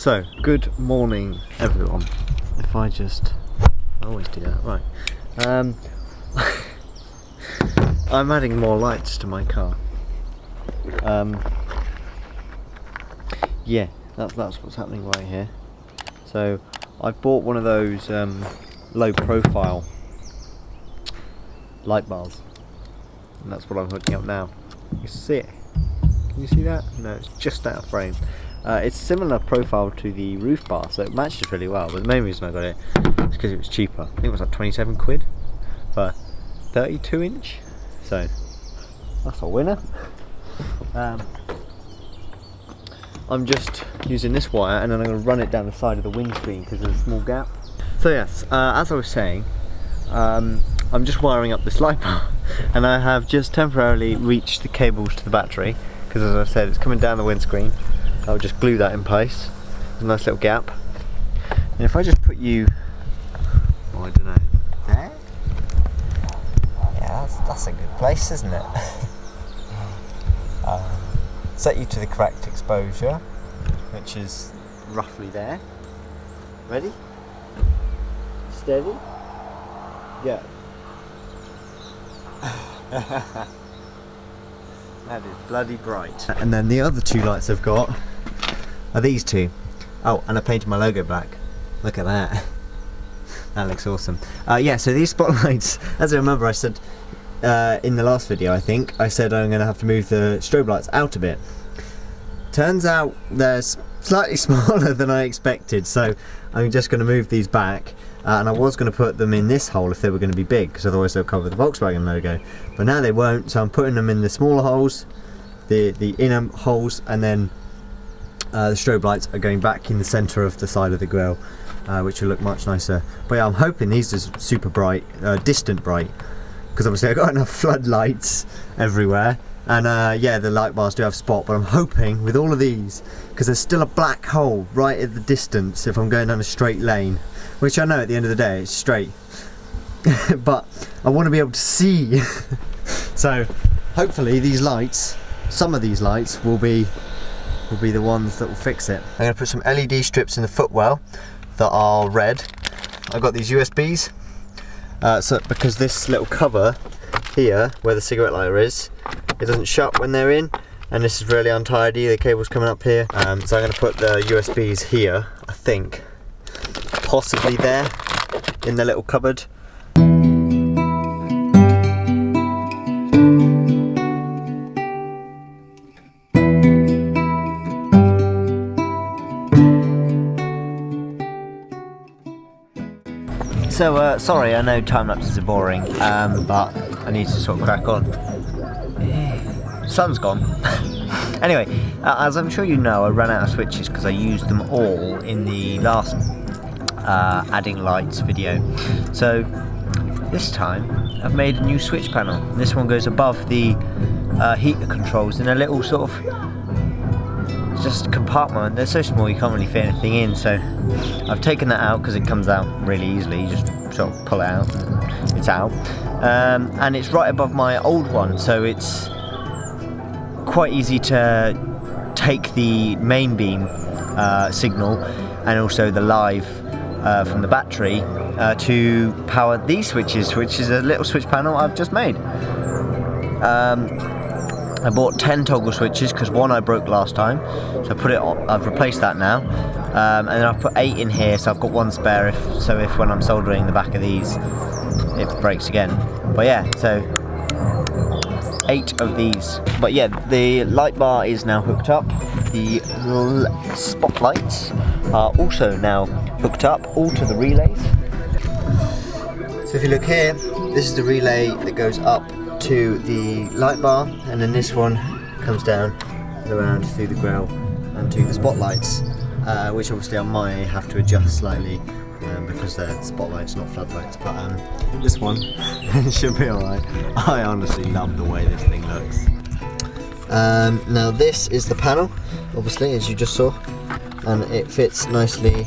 So, good morning everyone. If I always do that, right. I'm adding more lights to my car. Yeah, that's what's happening right here. So, I bought one of those low profile light bars. And that's what I'm hooking up now. You see it? Can you see that? No, it's just out of frame. It's similar profile to the roof bar, so it matches really well, but the main reason I got it is because it was cheaper. I think it was like 27 quid for 32 inch, so that's a winner. I'm just using this wire and then I'm going to run it down the side of the windscreen because there's a small gap. So yes, as I was saying, I'm just wiring up this light bar and I have just temporarily reached the cables to the battery because, as I said, it's coming down the windscreen. I'll just glue that in place. There's a nice little gap. And if I just put you, oh, I don't know, there? Yeah, that's a good place, isn't it? Set you to the correct exposure, which is roughly there. Ready? Steady? Go. That is bloody bright. And then the other two lights I've got are these two. Oh, and I painted my logo black. Look at that. That looks awesome. Yeah, so these spotlights, as I remember, I said in the last video, I think, I said I'm going to have to move the strobe lights out a bit. Turns out they're slightly smaller than I expected, so I'm just going to move these back. And I was going to put them in this hole if they were going to be big, because otherwise they'll cover the Volkswagen logo. But now they won't, so I'm putting them in the smaller holes, the inner holes, and then the strobe lights are going back in the centre of the side of the grille, which will look much nicer. But yeah, I'm hoping these are super bright, distant bright, because obviously I've got enough floodlights everywhere. And yeah, the light bars do have spot, but I'm hoping with all of these, because there's still a black hole right at the distance if I'm going down a straight lane, which I know at the end of the day it's straight, but I want to be able to see. So hopefully these lights, some of these lights will be the ones that will fix it. I'm going to put some LED strips in the footwell that are red. I've got these USBs, so because this little cover here where the cigarette lighter is, it doesn't shut when they're in, and this is really untidy, the cable's coming up here. So I'm going to put the USBs here, I think, possibly there in the little cupboard. So sorry, I know time lapses are boring, but I need to sort of crack on. Sun's gone. Anyway, as I'm sure you know, I ran out of switches because I used them all in the last adding lights video. So this time I've made a new switch panel. This one goes above the heater controls in a little sort of just compartment. They're so small you can't really fit anything in, so I've taken that out because it comes out really easily. You just sort of pull it out and it's out. And it's right above my old one, so it's quite easy to take the main beam signal and also the live from the battery to power these switches, which is a little switch panel I've just made. I bought 10 toggle switches because one I broke last time, so I put it on, I've replaced that now, and then I've put 8 in here, so I've got one spare if when I'm soldering the back of these it breaks again. But yeah, so 8 of these. But yeah, the light bar is now hooked up. The spotlights are also now hooked up, all to the relays. So if you look here, this is the relay that goes up to the light bar, and then this one comes down and around through the grille and to the spotlights, which obviously I might have to adjust slightly because they're spotlights, not floodlights, but this one should be alright. I honestly love the way this thing looks. Now this is the panel, obviously, as you just saw, and it fits nicely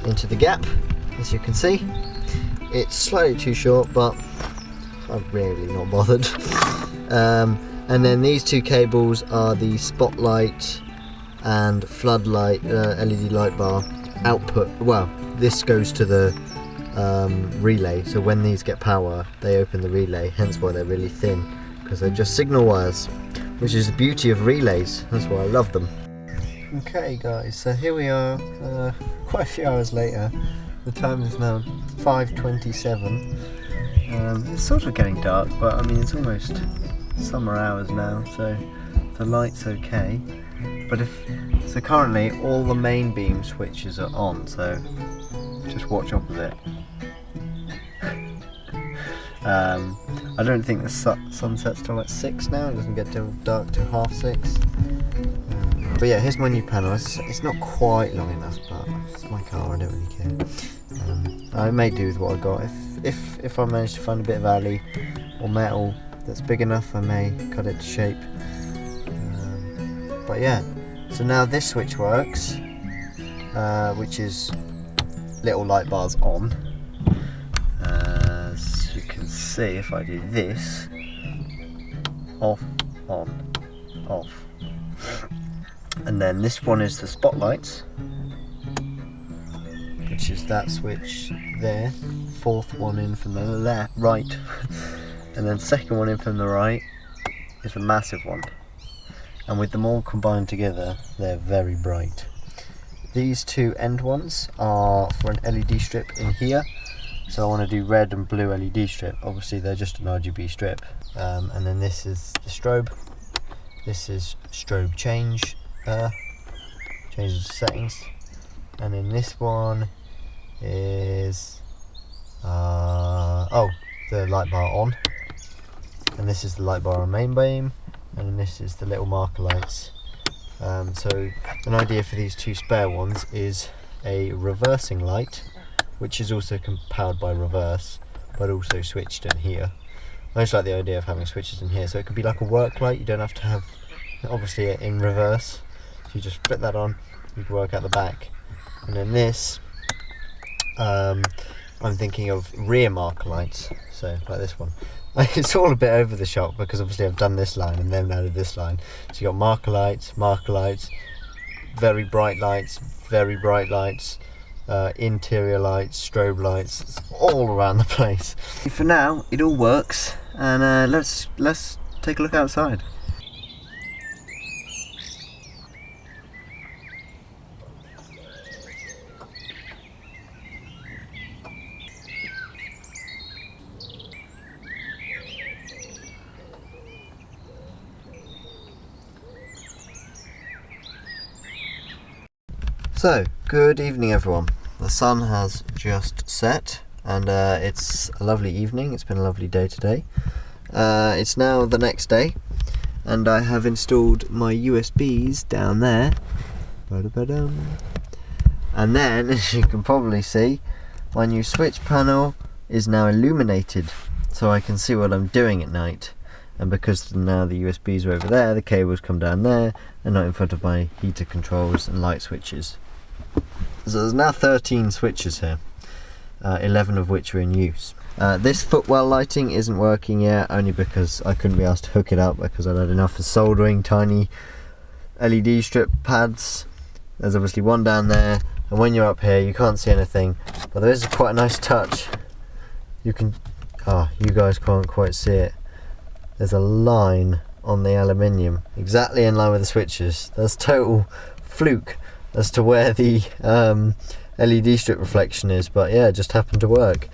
into the gap, as you can see. It's slightly too short, but I'm really not bothered. And then these two cables are the spotlight and floodlight LED light bar output. Well, this goes to the relay, so when these get power they open the relay, hence why they're really thin, because they're just signal wires, which is the beauty of relays. That's why I love them. Okay guys, so here we are, quite a few hours later. The time is now 5:27. It's sort of getting dark, but I mean it's almost summer hours now, so the light's okay. But so currently all the main beam switches are on, so just watch opposite. I don't think the sun sets till like 6 now. It doesn't get till dark till 5:30. But yeah, here's my new panel. It's not quite long enough, but it's my car, I don't really care. I may do with what I got. If I manage to find a bit of alley or metal that's big enough, I may cut it to shape. But yeah, so now this switch works, which is little light bars on. As you can see, if I do this, off, on, off. And then this one is the spotlights, which is that switch there, fourth one in from the right, and then second one in from the right is a massive one. And with them all combined together, they're very bright. These two end ones are for an LED strip in here, so I want to do red and blue LED strip. Obviously they're just an RGB strip. And then this is the strobe. This is strobe change. Changes the settings, and then this one is the light bar on, and this is the light bar on main beam, and then this is the little marker lights. So an idea for these two spare ones is a reversing light, which is also powered by reverse but also switched in here. I just like the idea of having switches in here, so it could be like a work light. You don't have to have obviously in reverse. You just flip that on, you can work out the back. And then this, I'm thinking of rear marker lights, so like this one. It's all a bit over the shop because obviously I've done this line and then added this line. So you got marker lights, very bright lights, interior lights, strobe lights. It's all around the place. For now, it all works, and let's take a look outside. So, good evening everyone. The sun has just set and it's a lovely evening. It's been a lovely day today. It's now the next day and I have installed my USBs down there. And then, as you can probably see, my new switch panel is now illuminated so I can see what I'm doing at night. And because now the USBs are over there, the cables come down there and not in front of my heater controls and light switches. So there's now 13 switches here, 11 of which are in use. This footwell lighting isn't working yet, only because I couldn't be asked to hook it up because I'd had enough of soldering tiny LED strip pads. There's obviously one down there, and when you're up here you can't see anything, but there is quite a nice touch. You guys can't quite see it. There's a line on the aluminium, exactly in line with the switches. That's total fluke as to where the LED strip reflection is, but yeah, it just happened to work.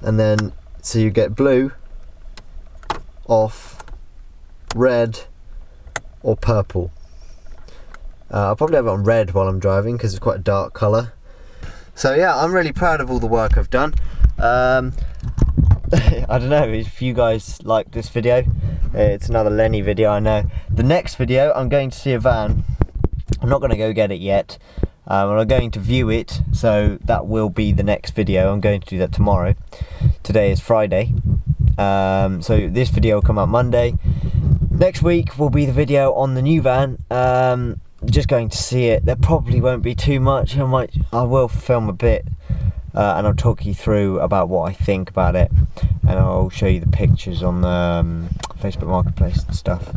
And then, so you get blue, off, red, or purple. I'll probably have it on red while I'm driving because it's quite a dark colour. So yeah, I'm really proud of all the work I've done. I don't know if you guys like this video. It's another Lenny video, I know. The next video, I'm going to see a van. I'm not going to go get it yet. I'm going to view it, so that will be the next video. I'm going to do that tomorrow. Today is Friday. So this video will come out Monday. Next week will be the video on the new van. Just going to see it. There probably won't be too much. I will film a bit. And I'll talk you through about what I think about it, and I'll show you the pictures on the Facebook Marketplace and stuff.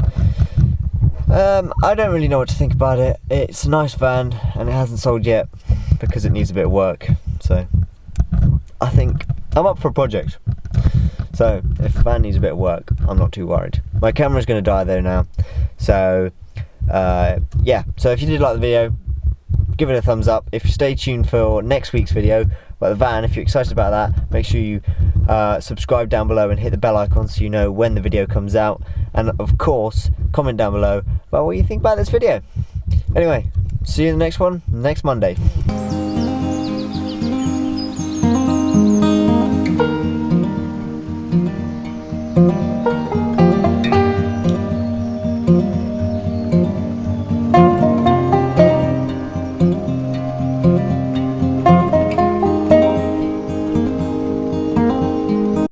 I don't really know what to think about it. It's a nice van and it hasn't sold yet because it needs a bit of work. So I think I'm up for a project. So if the van needs a bit of work, I'm not too worried. My camera's going to die though now. So yeah, so if you did like the video, give it a thumbs up. If you stay tuned for next week's video about the van, if you're excited about that, make sure you subscribe down below and hit the bell icon so you know when the video comes out. And of course, comment down below about what you think about this video. Anyway, see you in the next one, next Monday.